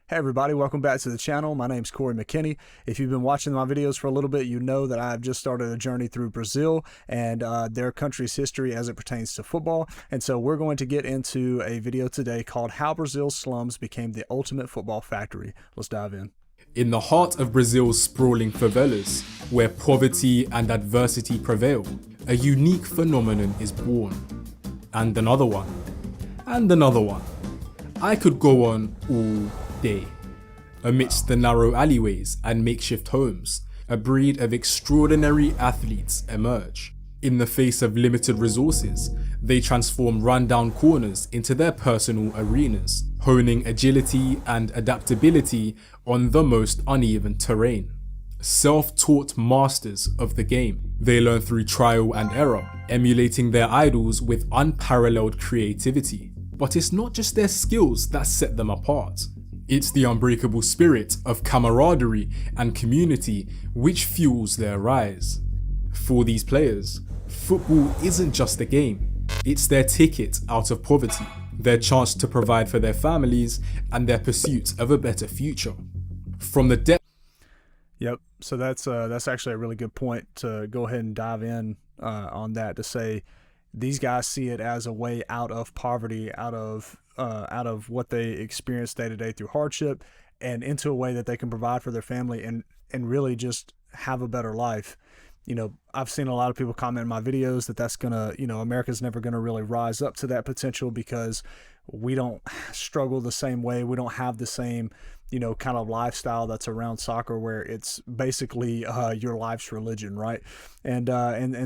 Hey everybody, welcome back to the channel. My name's Corey McKinney. If you've been watching my videos for a little bit, you know that I've just started a journey through Brazil and their country's history as it pertains to football. And so we're going to get into a video today called How Brazil's Slums Became the Ultimate Football Factory. Let's dive in. In the heart of Brazil's sprawling favelas, where poverty and adversity prevail, a unique phenomenon is born. And another one. And another one. I could go on all day. Amidst the narrow alleyways and makeshift homes, a breed of extraordinary athletes emerge. In the face of limited resources, they transform rundown corners into their personal arenas, honing agility and adaptability on the most uneven terrain. Self-taught masters of the game, they learn through trial and error, emulating their idols with unparalleled creativity. But it's not just their skills that set them apart. It's the unbreakable spirit of camaraderie and community which fuels their rise. For these players, football isn't just a game, it's their ticket out of poverty, their chance to provide for their families, and their pursuit of a better future. From the depth. Yep, so that's actually a really good point to go ahead and dive in on that, to say these guys see it as a way out of poverty, out of what they experience day to day through hardship, and into a way that they can provide for their family and really just have a better life. You know, I've seen a lot of people comment in my videos that that's gonna, America's never gonna really rise up to that potential because we don't struggle the same way. We don't have the same, kind of lifestyle that's around soccer, where it's basically your life's religion, right? And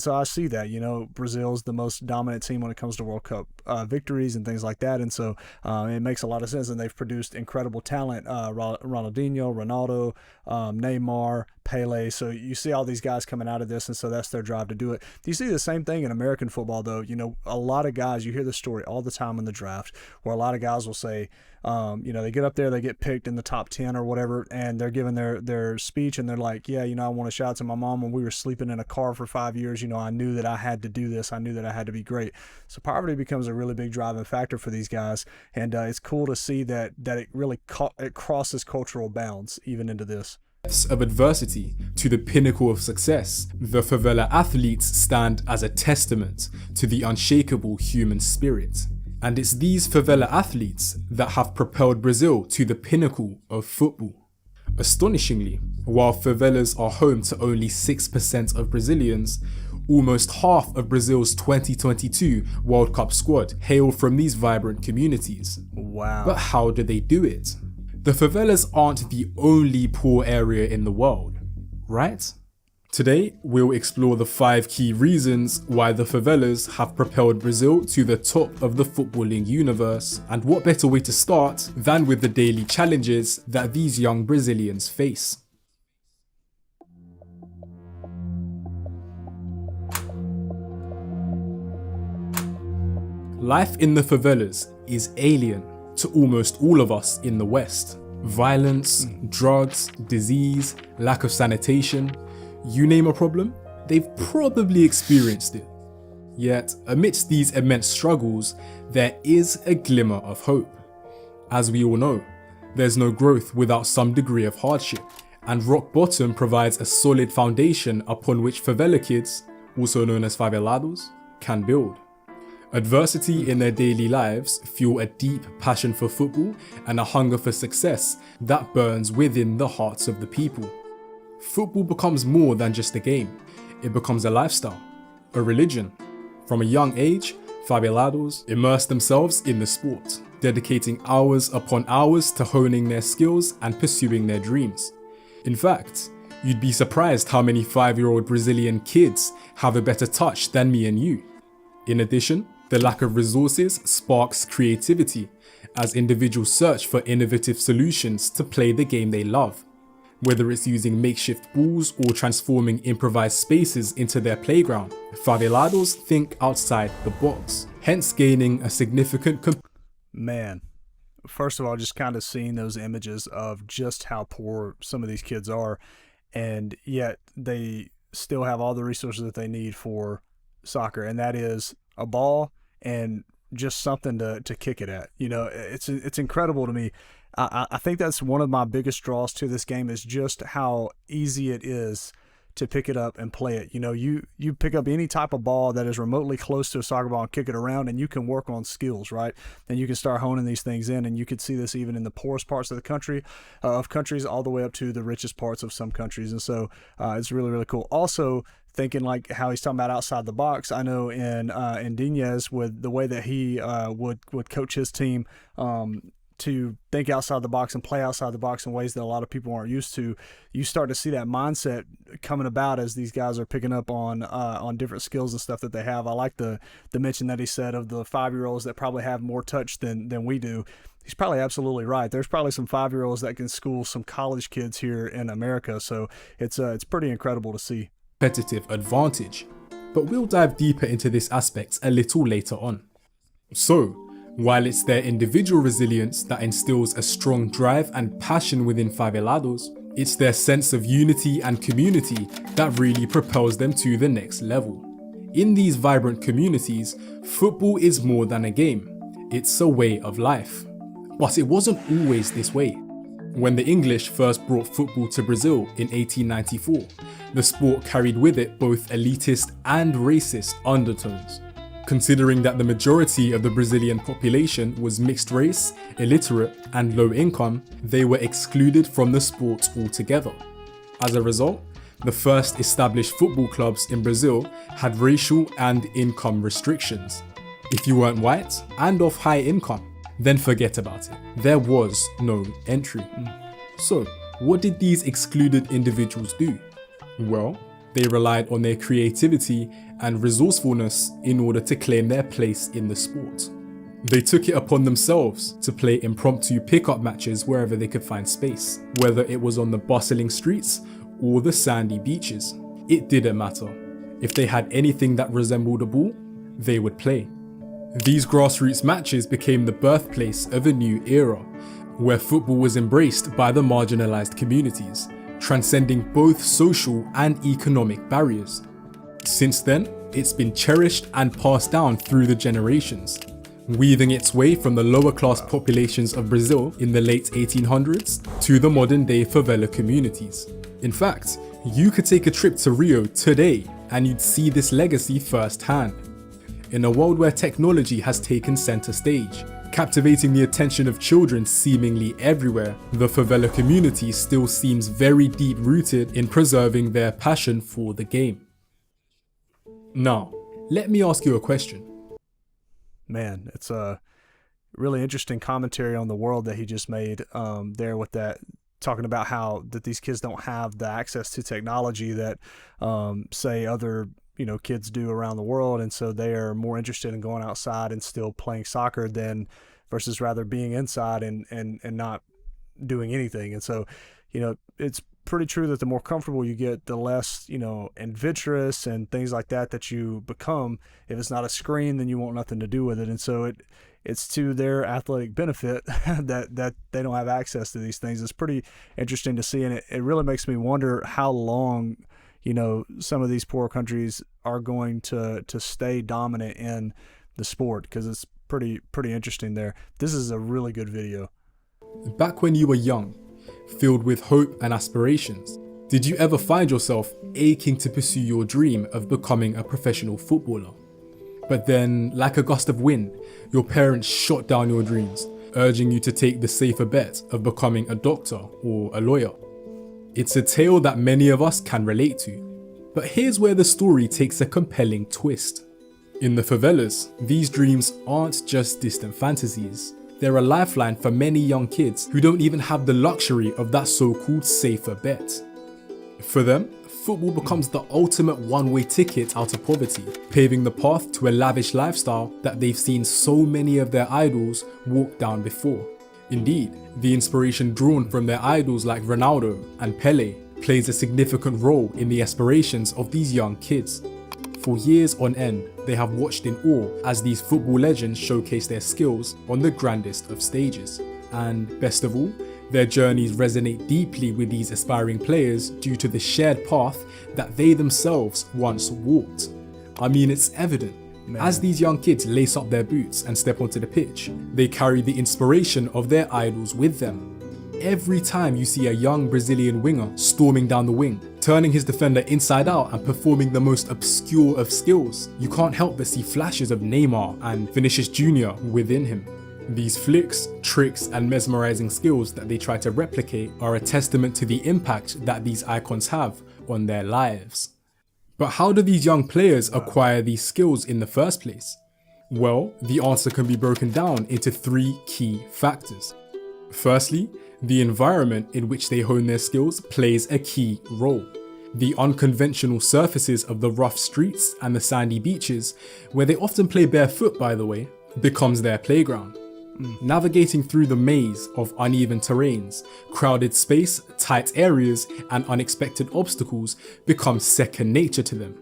so I see that, Brazil's the most dominant team when it comes to World Cup victories and things like that, and so it makes a lot of sense. And they've produced incredible talent: Ronaldinho, Ronaldo, Neymar, Pele. So you see all these guys coming out of this, and so that's their drive to do it. You see the same thing in American football, though. A lot of guys, you hear the story all the time in the draft, where a lot of guys will say, they get up there, they get picked in the top 10 or whatever, and they're giving their speech, and they're like, yeah, I want to shout out to my mom when we were sleeping in a car for 5 years. I knew that I had to do this. I knew that I had to be great. So poverty becomes a really big driving factor for these guys, and it's cool to see that it really it crosses cultural bounds even into this. Of adversity to the pinnacle of success, the favela athletes stand as a testament to the unshakable human spirit. And it's these favela athletes that have propelled Brazil to the pinnacle of football. Astonishingly, while favelas are home to only 6% of Brazilians, almost half of Brazil's 2022 World Cup squad hail from these vibrant communities. Wow. But how do they do it? The favelas aren't the only poor area in the world, right? Today, we'll explore the 5 key reasons why the favelas have propelled Brazil to the top of the footballing universe, and what better way to start than with the daily challenges that these young Brazilians face. Life in the favelas is alien to almost all of us in the West. Violence, drugs, disease, lack of sanitation. You name a problem, they've probably experienced it. Yet, amidst these immense struggles, there is a glimmer of hope. As we all know, there's no growth without some degree of hardship, and rock bottom provides a solid foundation upon which favela kids, also known as favelados, can build. Adversity in their daily lives fuel a deep passion for football and a hunger for success that burns within the hearts of the people. Football becomes more than just a game. It becomes a lifestyle, a religion. From a young age, favelados immerse themselves in the sport, dedicating hours upon hours to honing their skills and pursuing their dreams. In fact, you'd be surprised how many 5-year-old Brazilian kids have a better touch than me and you. In addition, the lack of resources sparks creativity as individuals search for innovative solutions to play the game they love. Whether it's using makeshift balls or transforming improvised spaces into their playground, favelados think outside the box, hence gaining a significant Man, first of all, just kind of seeing those images of just how poor some of these kids are, and yet they still have all the resources that they need for soccer, and that is a ball and just something to kick it at. It's incredible to me. I think that's one of my biggest draws to this game is just how easy it is to pick it up and play it. You know, you pick up any type of ball that is remotely close to a soccer ball and kick it around, and you can work on skills, right? And you can start honing these things in, and you could see this even in the poorest parts of the country, of countries, all the way up to the richest parts of some countries. And so it's really, really cool. Also, thinking like how he's talking about outside the box, I know in Diaz, with the way that he would coach his team, to think outside the box and play outside the box in ways that a lot of people aren't used to, you start to see that mindset coming about as these guys are picking up on different skills and stuff that they have. I like the mention that he said of the 5-year-olds that probably have more touch than we do. He's probably absolutely right. There's probably some 5-year-olds that can school some college kids here in America. So it's pretty incredible to see. Competitive advantage. But we'll dive deeper into this aspect a little later on. So, while it's their individual resilience that instills a strong drive and passion within Favelados, it's their sense of unity and community that really propels them to the next level. In these vibrant communities, football is more than a game, it's a way of life. But it wasn't always this way. When the English first brought football to Brazil in 1894, the sport carried with it both elitist and racist undertones. Considering that the majority of the Brazilian population was mixed race, illiterate, and low income, they were excluded from the sport altogether. As a result, the first established football clubs in Brazil had racial and income restrictions. If you weren't white and of high income, then forget about it. There was no entry. So, what did these excluded individuals do? Well, they relied on their creativity and resourcefulness in order to claim their place in the sport. They took it upon themselves to play impromptu pickup matches wherever they could find space, whether it was on the bustling streets or the sandy beaches. It didn't matter. If they had anything that resembled a ball, they would play. These grassroots matches became the birthplace of a new era, where football was embraced by the marginalized communities, transcending both social and economic barriers. Since then, it's been cherished and passed down through the generations, weaving its way from the lower class populations of Brazil in the late 1800s to the modern day favela communities. In fact, you could take a trip to Rio today and you'd see this legacy firsthand. In a world where technology has taken center stage, captivating the attention of children seemingly everywhere, the favela community still seems very deep rooted in preserving their passion for the game. Now, let me ask you a question. Man, it's a really interesting commentary on the world that he just made there with that, talking about how that these kids don't have the access to technology that say other kids do around the world, and so they are more interested in going outside and still playing soccer than versus rather being inside and not doing anything. And so it's pretty true that the more comfortable you get, the less adventurous and things like that you become. If it's not a screen, then you want nothing to do with it. And so it's to their athletic benefit that they don't have access to these things. It's pretty interesting to see, and it really makes me wonder how long some of these poor countries are going to stay dominant in the sport, because it's pretty interesting there. This is a really good video. Back when you were young, filled with hope and aspirations, did you ever find yourself aching to pursue your dream of becoming a professional footballer? But then, like a gust of wind, your parents shot down your dreams, urging you to take the safer bet of becoming a doctor or a lawyer. It's a tale that many of us can relate to, but here's where the story takes a compelling twist. In the favelas, these dreams aren't just distant fantasies. They're a lifeline for many young kids who don't even have the luxury of that so-called safer bet. For them, football becomes the ultimate one-way ticket out of poverty, paving the path to a lavish lifestyle that they've seen so many of their idols walk down before. Indeed, the inspiration drawn from their idols like Ronaldo and Pele plays a significant role in the aspirations of these young kids. For years on end, they have watched in awe as these football legends showcase their skills on the grandest of stages. And best of all, their journeys resonate deeply with these aspiring players due to the shared path that they themselves once walked. I mean, it's evident. As these young kids lace up their boots and step onto the pitch, they carry the inspiration of their idols with them. Every time you see a young Brazilian winger storming down the wing, turning his defender inside out and performing the most obscure of skills, you can't help but see flashes of Neymar and Vinicius Jr. within him. These flicks, tricks and mesmerizing skills that they try to replicate are a testament to the impact that these icons have on their lives. But how do these young players acquire these skills in the first place? Well, the answer can be broken down into 3 key factors. Firstly, the environment in which they hone their skills plays a key role. The unconventional surfaces of the rough streets and the sandy beaches, where they often play barefoot by the way, becomes their playground. Navigating through the maze of uneven terrains, crowded space, tight areas, and unexpected obstacles becomes second nature to them.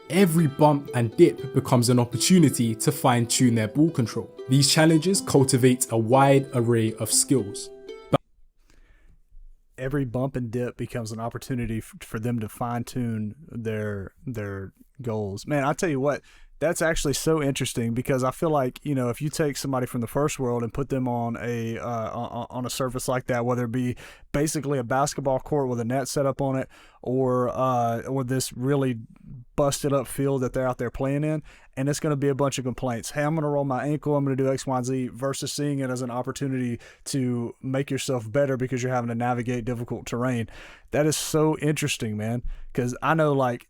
Every bump and dip becomes an opportunity to fine-tune their ball control. These challenges cultivate a wide array of skills. Every bump and dip becomes an opportunity for them to fine-tune their goals. Man, I tell you what, that's actually so interesting, because I feel like, you know, if you take somebody from the first world and put them on a surface like that, whether it be basically a basketball court with a net set up on it, or this really busted up field that they're out there playing in, and it's going to be a bunch of complaints. Hey, I'm going to roll my ankle, I'm going to do X, Y, and Z, versus seeing it as an opportunity to make yourself better because you're having to navigate difficult terrain. That is so interesting, man, because I know, like,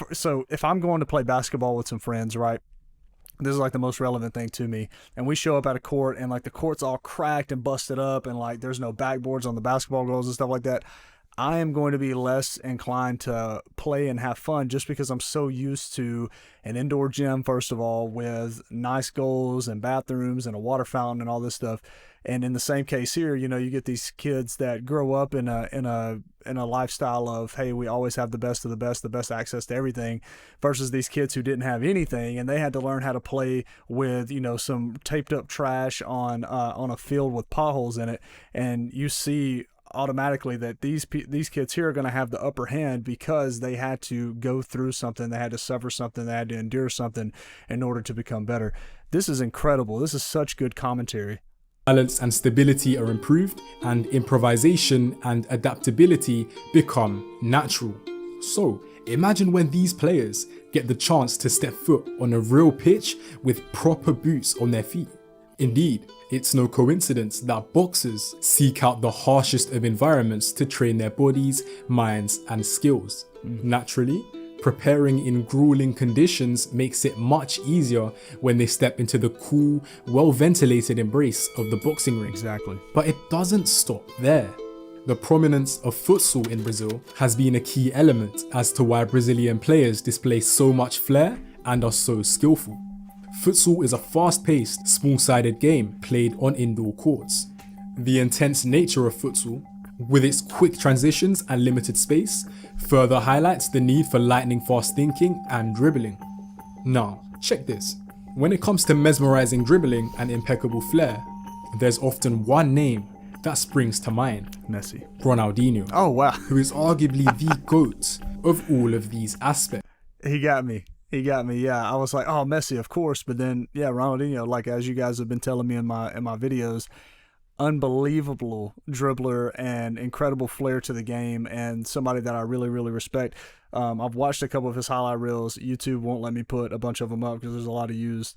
if I'm going to play basketball with some friends, right, this is like the most relevant thing to me, and we show up at a court and like the court's all cracked and busted up and like there's no backboards on the basketball goals and stuff like that, I am going to be less inclined to play and have fun, just because I'm so used to an indoor gym, first of all, with nice goals and bathrooms and a water fountain and all this stuff. And in the same case here, you know, you get these kids that grow up in a lifestyle of, hey, we always have the best of the best access to everything, versus these kids who didn't have anything and they had to learn how to play with, you know, some taped up trash on a field with potholes in it. And you see automatically that these kids here are going to have the upper hand because they had to go through something, they had to suffer something, they had to endure something in order to become better. This is incredible. This is such good commentary. Balance and stability are improved, and improvisation and adaptability become natural. So imagine when these players get the chance to step foot on a real pitch with proper boots on their feet. Indeed, it's no coincidence that boxers seek out the harshest of environments to train their bodies, minds, and skills. Naturally, preparing in grueling conditions makes it much easier when they step into the cool, well-ventilated embrace of the boxing ring. Exactly. But it doesn't stop there. The prominence of futsal in Brazil has been a key element as to why Brazilian players display so much flair and are so skillful. Futsal is a fast-paced, small-sided game played on indoor courts. The intense nature of futsal, with its quick transitions and limited space, further highlights the need for lightning-fast thinking and dribbling. Now, check this. When it comes to mesmerizing dribbling and impeccable flair, there's often one name that springs to mind. Messi. Ronaldinho. Oh, wow. Who is arguably the GOAT of all of these aspects. He got me, yeah. I was like, oh, Messi, of course. But then, yeah, Ronaldinho, like, as you guys have been telling me in my videos, unbelievable dribbler and incredible flair to the game, and somebody that I really, really respect. I've watched a couple of his highlight reels. YouTube won't let me put a bunch of them up because there's a lot of used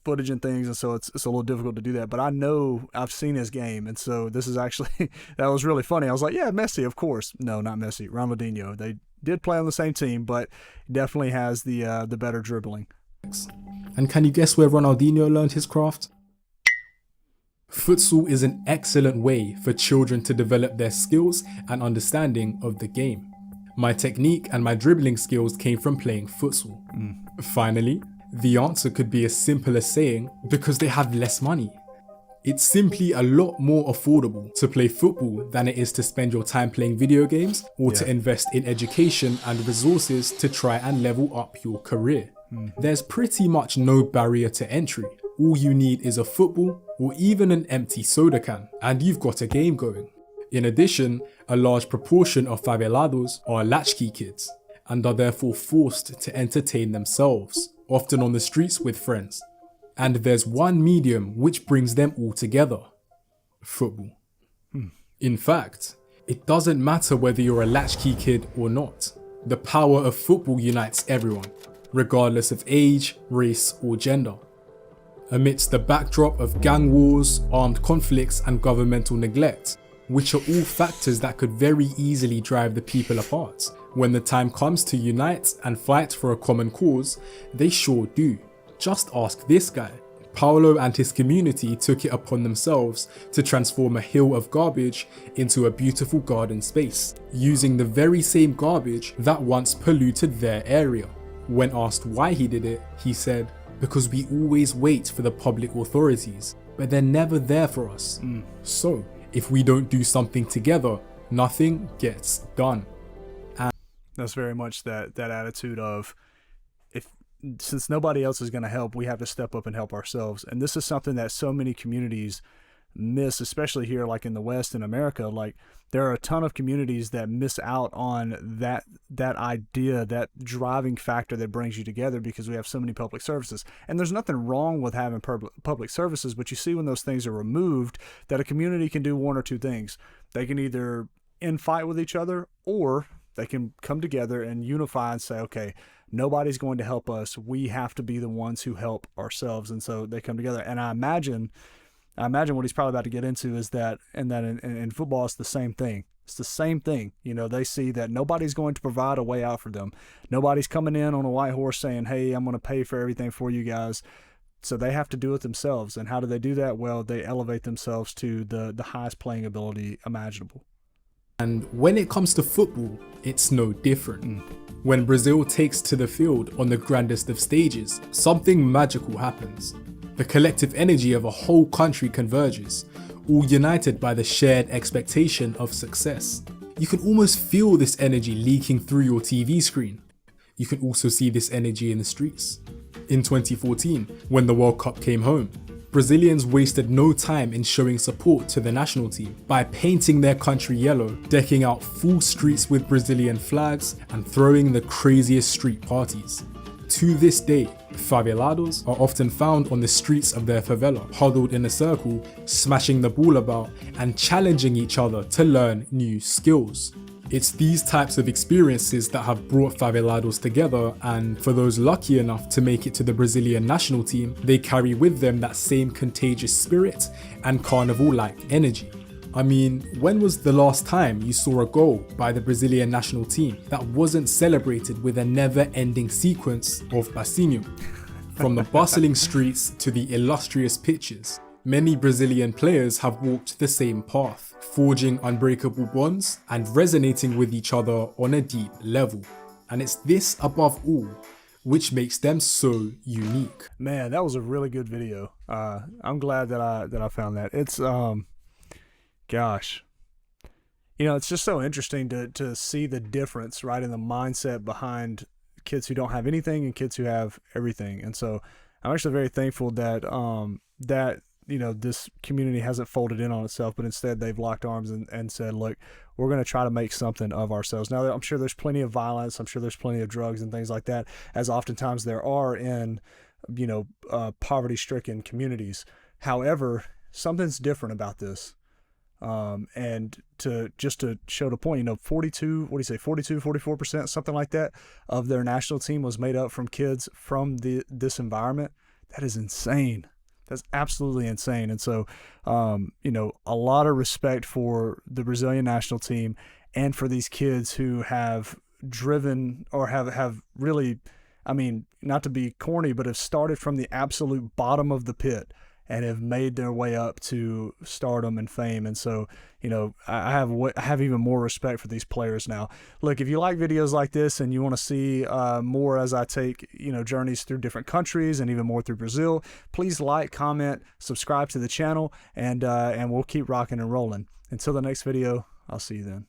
footage and things, and so it's a little difficult to do that. But I know I've seen his game, and so this is actually that was really funny. I was like, yeah, Messi, of course. No, not Messi. Ronaldinho. They did play on the same team, but definitely has the better dribbling. And can you guess where Ronaldinho learned his craft? Futsal is an excellent way for children to develop their skills and understanding of the game. My technique and my dribbling skills came from playing futsal. Finally, the answer could be as simple as saying, because they have less money. It's simply a lot more affordable to play football than it is to spend your time playing video games or to invest in education and resources to try and level up your career. There's pretty much no barrier to entry. All you need is a football or even an empty soda can, and you've got a game going. In addition, a large proportion of favelados are latchkey kids and are therefore forced to entertain themselves often on the streets with friends. And there's one medium which brings them all together: football. In fact, it doesn't matter whether you're a latchkey kid or not. The power of football unites everyone, regardless of age, race, or gender. Amidst the backdrop of gang wars, armed conflicts, and governmental neglect, which are all factors that could very easily drive the people apart, when the time comes to unite and fight for a common cause, they sure do. Just ask this guy. Paolo and his community took it upon themselves to transform a hill of garbage into a beautiful garden space, using the very same garbage that once polluted their area. When asked why he did it, he said, "Because we always wait for the public authorities, but they're never there for us. So, if we don't do something together, nothing gets done." That's very much that attitude of, since nobody else is going to help, we have to step up and help ourselves. And this is something that so many communities miss, especially here like in the West in America. Like, there are a ton of communities that miss out on that idea, that driving factor that brings you together, because we have so many public services. And there's nothing wrong with having public services, but you see when those things are removed, that a community can do one or two things. They can either infight with each other, or they can come together and unify and say, okay, nobody's going to help us. We have to be the ones who help ourselves. And so they come together. And I imagine what he's probably about to get into is that in football, it's the same thing. It's the same thing. You know, they see that nobody's going to provide a way out for them. Nobody's coming in on a white horse saying, hey, I'm going to pay for everything for you guys. So they have to do it themselves. And how do they do that? Well, they elevate themselves to the highest playing ability imaginable. And when it comes to football, it's no different. When Brazil takes to the field on the grandest of stages, something magical happens. The collective energy of a whole country converges, all united by the shared expectation of success. You can almost feel this energy leaking through your TV screen. You can also see this energy in the streets. In 2014, when the World Cup came home, Brazilians wasted no time in showing support to the national team by painting their country yellow, decking out full streets with Brazilian flags, and throwing the craziest street parties. To this day, favelados are often found on the streets of their favela, huddled in a circle, smashing the ball about and challenging each other to learn new skills. It's these types of experiences that have brought favelados together, and for those lucky enough to make it to the Brazilian national team, they carry with them that same contagious spirit and carnival-like energy. I mean, when was the last time you saw a goal by the Brazilian national team that wasn't celebrated with a never-ending sequence of passinho? From the bustling streets to the illustrious pitches, many Brazilian players have walked the same path, forging unbreakable bonds and resonating with each other on a deep level. And it's this above all which makes them so unique. Man, that was a really good video. I'm glad that I found that. It's gosh, you know, it's just so interesting to see the difference, right, in the mindset behind kids who don't have anything and kids who have everything. And so I'm actually very thankful that that, you know, this community hasn't folded in on itself, but instead they've locked arms and said, look, we're going to try to make something of ourselves. Now, I'm sure there's plenty of violence. I'm sure there's plenty of drugs and things like that, as oftentimes there are in, you know, poverty-stricken communities. However, something's different about this. And to show the point, you know, 44%, something like that, of their national team was made up from kids from this environment. That is insane. That's absolutely insane. And so, you know, a lot of respect for the Brazilian national team and for these kids who have driven or have really, I mean, not to be corny, but have started from the absolute bottom of the pit and have made their way up to stardom and fame. And so, you know, I have even more respect for these players now. Look, if you like videos like this and you want to see more as I take, you know, journeys through different countries and even more through Brazil, please like, comment, subscribe to the channel, and we'll keep rocking and rolling. Until the next video, I'll see you then.